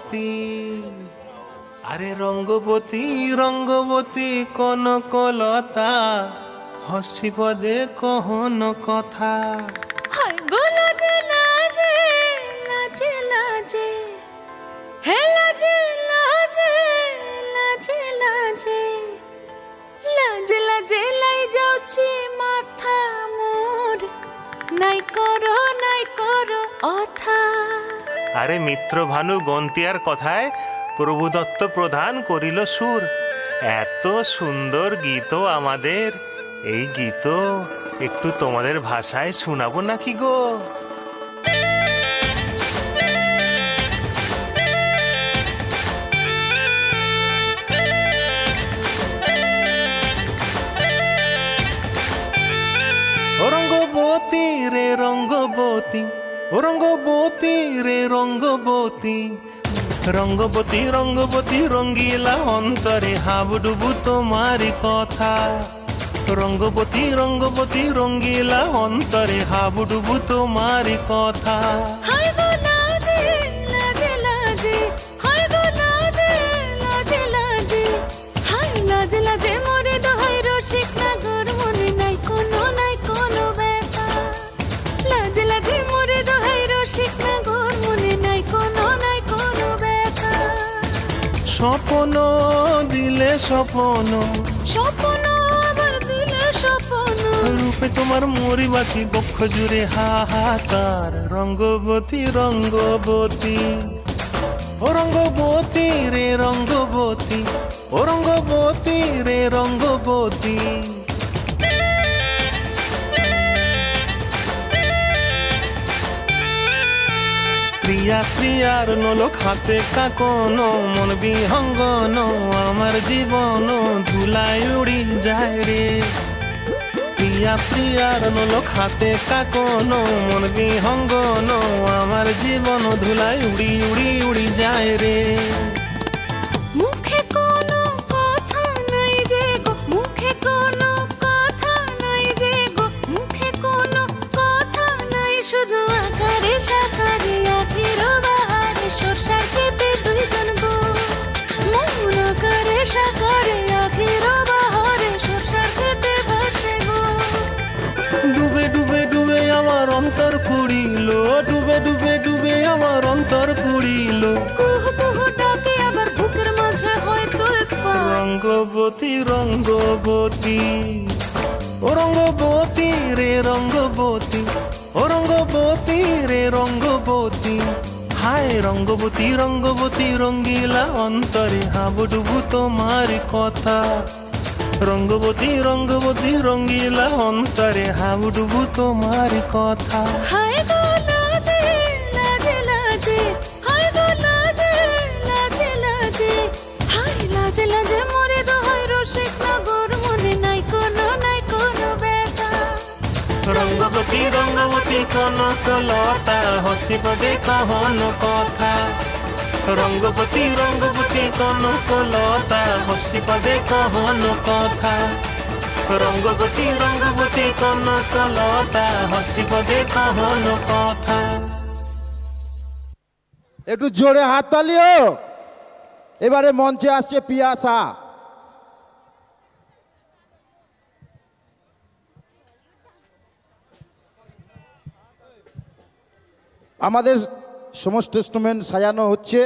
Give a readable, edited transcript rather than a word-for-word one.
রঙ্গবতী, আরে রঙ্গবতী রঙ্গবতী কনকলতা, হসি পদে কহন কথা। হায় গো লাজে লাজে লাজে লাজে, হে লাজে লাজে লাজে লাজে, লাজে লাজে লাই যাଉଛି মাথা মোর, নাই করো অথা। আরে মিত্র ভানু গন্তিয়ার কথায় প্রভুদত্ত প্রধান করিল সুর। এত সুন্দর গীত আমাদের, এই গীত একটু তোমাদের ভাষায় শোনাবো নাকি গো? ও রঙ্গবতী রে রঙ্গবতী, ও রঙ্গবতী রে রঙ্গবতী, রঙ্গবতী রঙ্গবতী রঙ্গিলা অন্তরে হাবুডুবু তোমারি কথা। রঙ্গবতী রঙ্গবতী রঙ্গিলা অন্তরে হাবুডুবু তোমারি কথা। হায় গো লাজে লাজে লাজে, হায় গো লাজে লাজে লাজে, হায় লাজে লাজে মোরে দোহাই রসিক নাগর, মনে নাই কোনো ব্যথা। লাজে লাজে মোরে দোহাই রসিক নাগর, মনে নাই কোনো ব্যথা। স্বপ্ন দিলে স্বপ্ন, স্বপ্ন আবার দিলে স্বপ্ন, রূপে তোমার মরি বাছি বক্ষ জুড়ে হাহাকার। রঙ্গবতী রঙ্গবতী, ও রঙ্গবতী রে রঙ্গবতী, ও রঙ্গবতী রে রঙ্গবতী। প্রিয়া প্রিয়ার নলো খাতে কাকন, মন বিহঙ্গন আমার জীবন ধুলায় উড়ি যায় রে। প্রিয়া প্রিয়ার নলো খাতে কাকন, মন বিহঙ্গন আমার জীবন ধুলায় উড়ি উড়ি উড়ি যায় রে। মুখে কোনো কথা নাই যে গো, মুখে কোনো কথা নাই যে গো, মুখে কোনো কথা নাই, শুধু আকারে সাকারে আখির বাহারে সরষার খেতে দুইজন গো। মন আকারে সাকারে আখির বাহারে সরষার খেতে ভাসে গো। ডুবে ডুবে ডুবে আমার অন্তর পুড়িল, ডুবে ডুবে ডুবে আমার অন্তর পুড়িল। কুহু কুহু ডাকে আবার বুকের মাঝে হয় তোলপাড়। রঙ্গবতী রঙ্গবতী, ও রঙ্গবতী রে রঙ্গবতী, ও রঙ্গবতী রে রঙ্গবতী। হায় রঙ্গবতী রঙ্গবতী রঙ্গিলা অন্তরে হাবুডুবু তোমারি কথা। রঙ্গবতী রঙ্গবতী রঙ্গিলা অন্তরে হাবুডুবু তোমারি কথা। হায় গো লাজে লাজে লাজে, হায় গো লাজে লাজে লাজে, হায় লাজে লাজে মোরে দোহাই রসিক নগর, মনে নাই কোনো ব্যথা। রঙ্গবতী রঙ্গবতী কনকলতা, হসি পদে কহন কথা। রঙ্গবতী রঙ্গবতী কনকলতা, হসি পদে কহন কথা। রঙ্গবতী রঙ্গবতী কনকলতা, হসি পদে কহন কথা। একটু জোরে হাততালি হোক। এবারে মঞ্চে আসছে পিয়াসা। আমাদের সমস্ত ইনস্ট্রুমেন্ট সাজানো হচ্ছে।